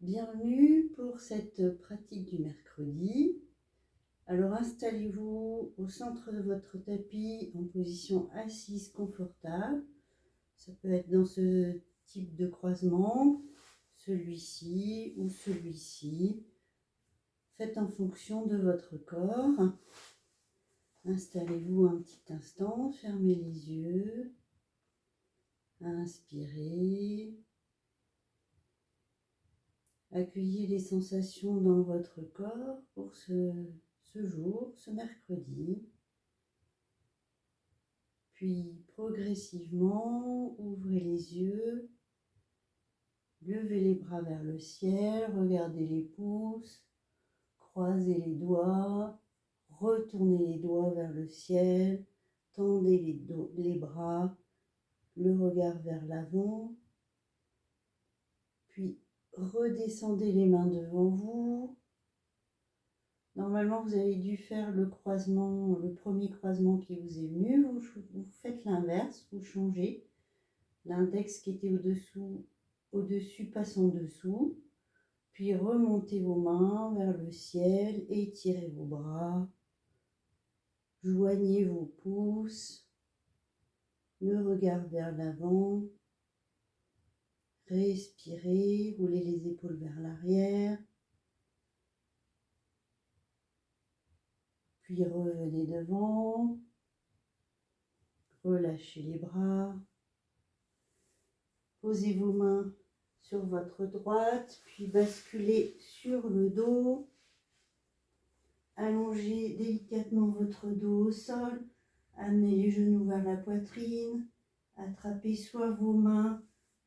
Bienvenue pour cette pratique du mercredi. Alors installez-vous au centre de votre tapis en position assise confortable. Ça peut être dans ce type de croisement, celui-ci ou celui-ci. Faites en fonction de votre corps. Installez-vous un petit instant, fermez les yeux, inspirez. Accueillez les sensations dans votre corps pour ce jour, ce mercredi. Puis progressivement, ouvrez les yeux, levez les bras vers le ciel, regardez les pouces, croisez les doigts, retournez les doigts vers le ciel, tendez les bras, le regard vers l'avant, puis redescendez les mains devant vous. Normalement, vous avez dû faire le croisement, le premier croisement qui vous est venu. Vous faites l'inverse, vous changez. L'index qui était au-dessus passe en dessous. Puis remontez vos mains vers le ciel, étirez vos bras, joignez vos pouces, le regard vers l'avant. Respirez, roulez les épaules vers l'arrière. Puis revenez devant, relâchez les bras, posez vos mains sur votre droite, puis basculez sur le dos, allongez délicatement votre dos au sol, amenez les genoux vers la poitrine, attrapez soit vos mains,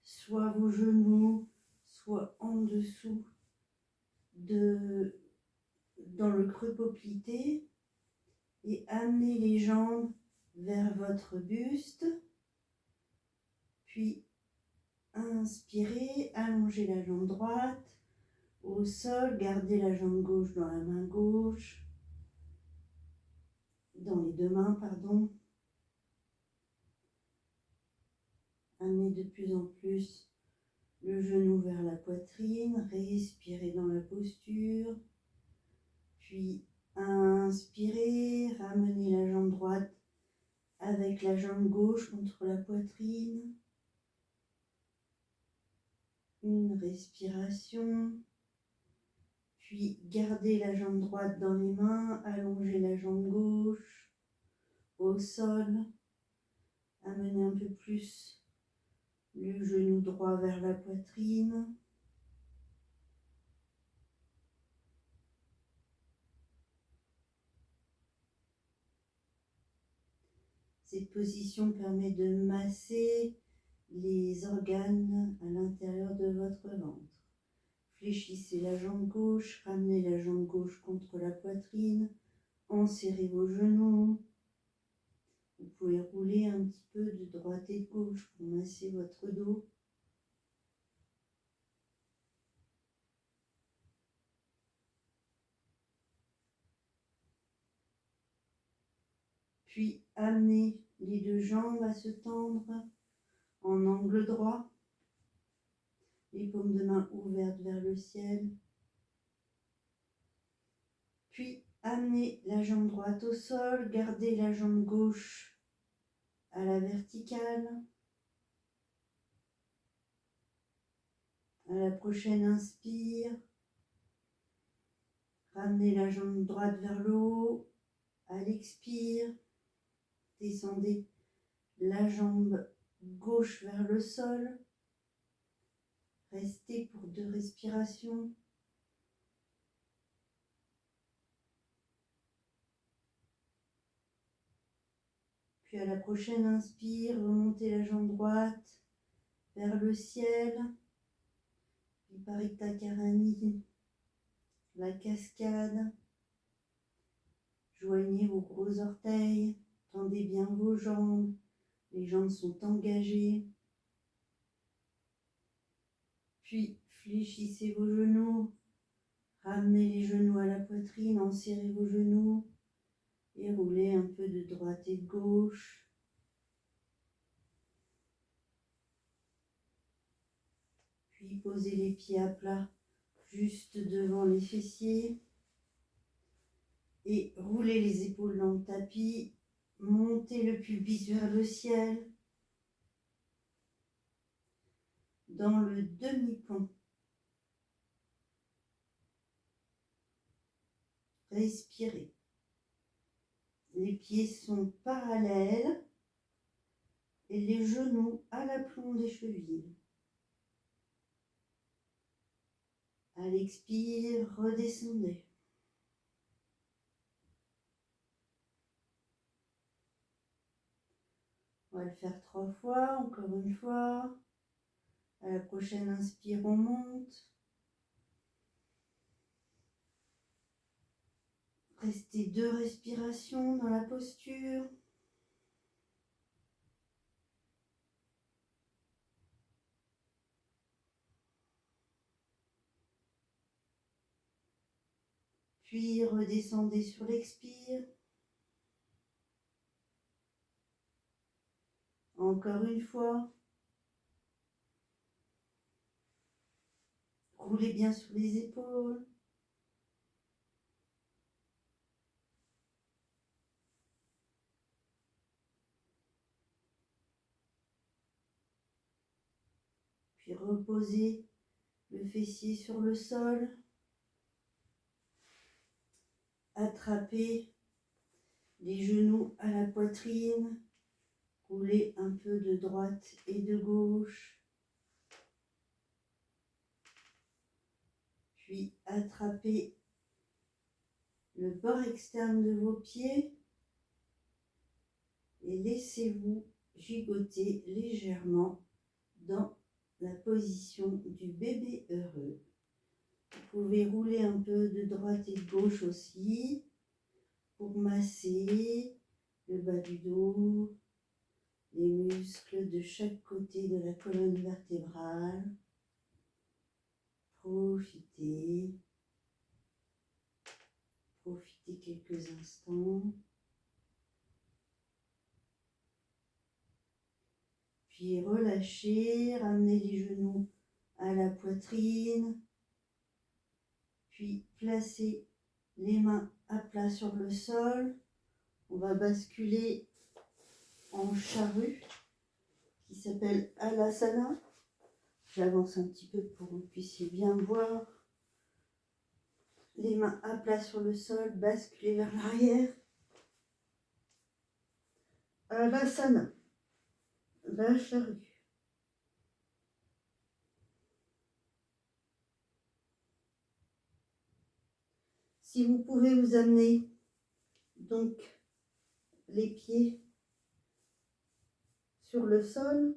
soit vos genoux, soit en dessous dans le creux poplité, et amenez les jambes vers votre buste, puis inspirez, allongez la jambe droite au sol, gardez la jambe gauche dans la main gauche, dans les deux mains, pardon. Amenez de plus en plus le genou vers la poitrine, respirez dans la posture, puis inspirez, ramenez la jambe droite avec la jambe gauche contre la poitrine. Une respiration, puis gardez la jambe droite dans les mains, allongez la jambe gauche au sol, amenez un peu plus le genou droit vers la poitrine. Cette position permet de masser les organes à l'intérieur de votre ventre. Fléchissez la jambe gauche, ramenez la jambe gauche contre la poitrine, enserrez vos genoux. Vous pouvez rouler un petit peu de droite et de gauche pour masser votre dos. Puis amenez les deux jambes à se tendre en angle droit, les paumes de main ouvertes vers le ciel. Puis amenez la jambe droite au sol, gardez la jambe gauche à la verticale. À la prochaine inspire, ramenez la jambe droite vers le haut. À l'expire, descendez la jambe gauche vers le sol. Restez pour 2 respirations. Puis à la prochaine inspire, remontez la jambe droite vers le ciel. Viparita Karani, la cascade. Joignez vos gros orteils, tendez bien vos jambes. Les jambes sont engagées. Puis fléchissez vos genoux, ramenez les genoux à la poitrine, enserrez vos genoux et roulez un peu de droite et de gauche. Puis posez les pieds à plat juste devant les fessiers. Et roulez les épaules dans le tapis. Montez le pubis vers le ciel. Dans le demi-pont. Respirez. Les pieds sont parallèles et les genoux à l'aplomb des chevilles. À l'expire, redescendez. On va le faire 3 fois, encore une fois. À la prochaine inspire, on monte. Restez 2 respirations dans la posture. Puis redescendez sur l'expire. Encore une fois. Roulez bien sur les épaules. Puis reposez le fessier sur le sol. Attrapez les genoux à la poitrine. Roulez un peu de droite et de gauche. Puis attrapez le bord externe de vos pieds et laissez-vous gigoter légèrement dans la position du bébé heureux. Vous pouvez rouler un peu de droite et de gauche aussi pour masser le bas du dos, les muscles de chaque côté de la colonne vertébrale. Profitez quelques instants. Puis relâchez, ramenez les genoux à la poitrine. Puis placez les mains à plat sur le sol. On va basculer en charrue qui s'appelle Alasana. J'avance un petit peu pour que vous puissiez bien voir. Les mains à plat sur le sol, basculez vers l'arrière. Alasana, la charrue. Si vous pouvez vous amener donc les pieds sur le sol,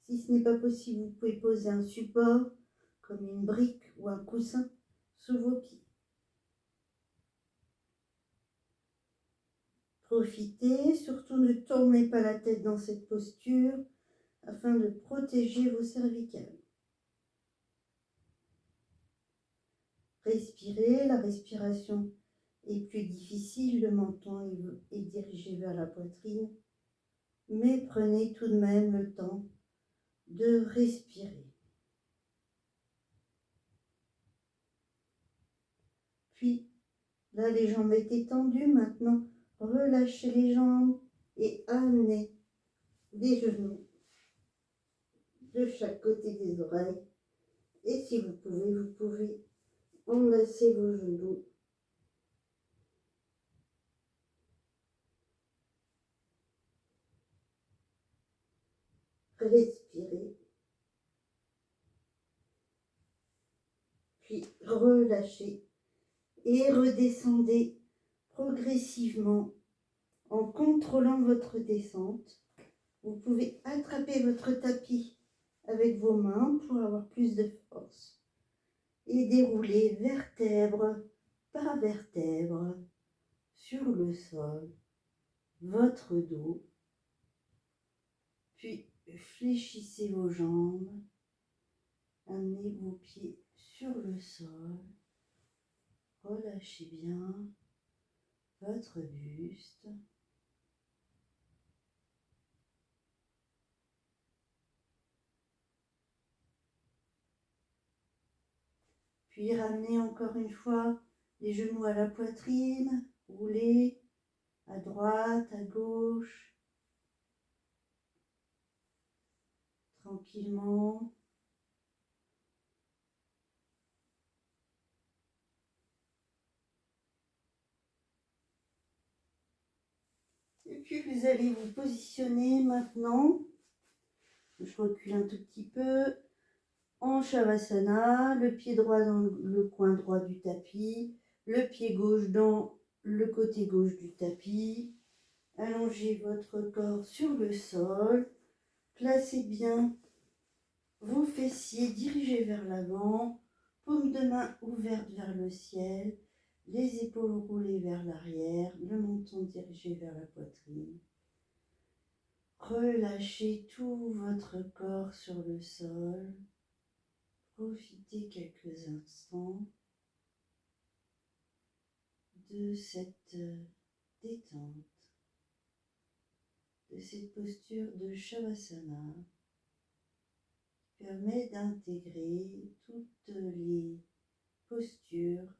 si ce n'est pas possible, vous pouvez poser un support comme une brique ou un coussin sous vos pieds. Profitez, surtout ne tournez pas la tête dans cette posture afin de protéger vos cervicales. Respirez, la respiration est plus difficile, le menton est dirigé vers la poitrine, mais prenez tout de même le temps de respirer. Puis, là les jambes étaient tendues, maintenant relâchez les jambes et amenez les genoux de chaque côté des oreilles. Et si vous pouvez enlacer vos genoux. Respirez. Puis relâchez et redescendez progressivement en contrôlant votre descente. Vous pouvez attraper votre tapis avec vos mains pour avoir plus de force et dérouler vertèbre par vertèbre sur le sol, votre dos. Puis fléchissez vos jambes, amenez vos pieds sur le sol, relâchez bien votre buste. Puis ramenez encore une fois les genoux à la poitrine, roulez à droite, à gauche, tranquillement. Et puis vous allez vous positionner maintenant, je recule un tout petit peu, en Shavasana, le pied droit dans le coin droit du tapis, le pied gauche dans le côté gauche du tapis. Allongez votre corps sur le sol, placez bien vos fessiers dirigés vers l'avant, paume de main ouverte vers le ciel, les épaules roulées vers l'arrière, le menton dirigé vers la poitrine. Relâchez tout votre corps sur le sol. Profitez quelques instants de cette détente, de cette posture de Shavasana qui permet d'intégrer toutes les postures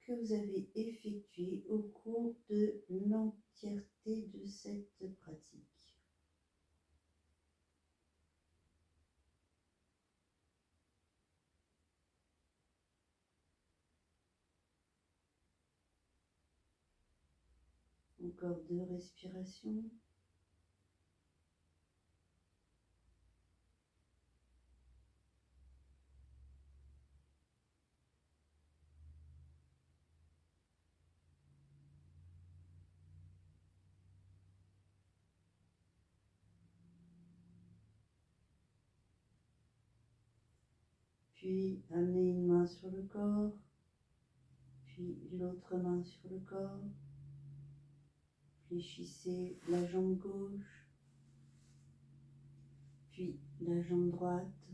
que vous avez effectuées au cours de l'entièreté de cette pratique. Encore 2 respirations. Puis amenez une main sur le corps, puis l'autre main sur le corps. Fléchissez la jambe gauche, puis la jambe droite.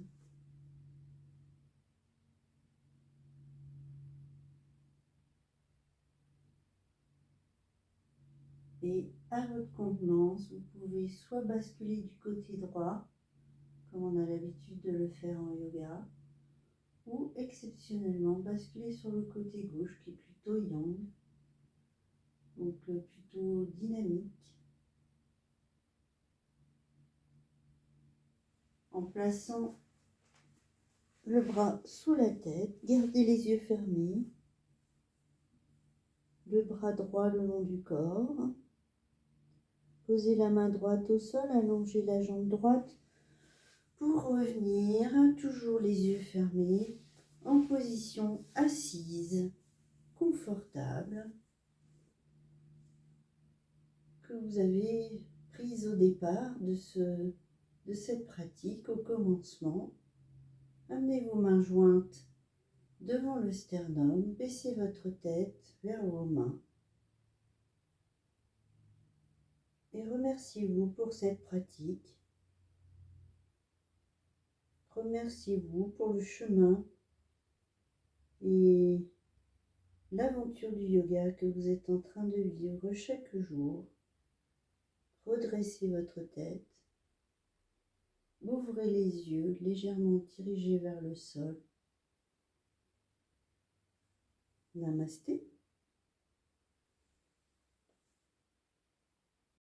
Et à votre convenance, vous pouvez soit basculer du côté droit, comme on a l'habitude de le faire en yoga, ou exceptionnellement basculer sur le côté gauche qui est plutôt yang, donc plutôt dynamique. En plaçant le bras sous la tête, gardez les yeux fermés, le bras droit le long du corps. Posez la main droite au sol, allongez la jambe droite pour revenir, toujours les yeux fermés, en position assise, confortable, que vous avez prise au départ de cette pratique, au commencement. Amenez vos mains jointes devant le sternum, baissez votre tête vers vos mains et remerciez-vous pour cette pratique. Remerciez-vous pour le chemin et l'aventure du yoga que vous êtes en train de vivre chaque jour. Redressez votre tête, ouvrez les yeux légèrement dirigés vers le sol. Namasté.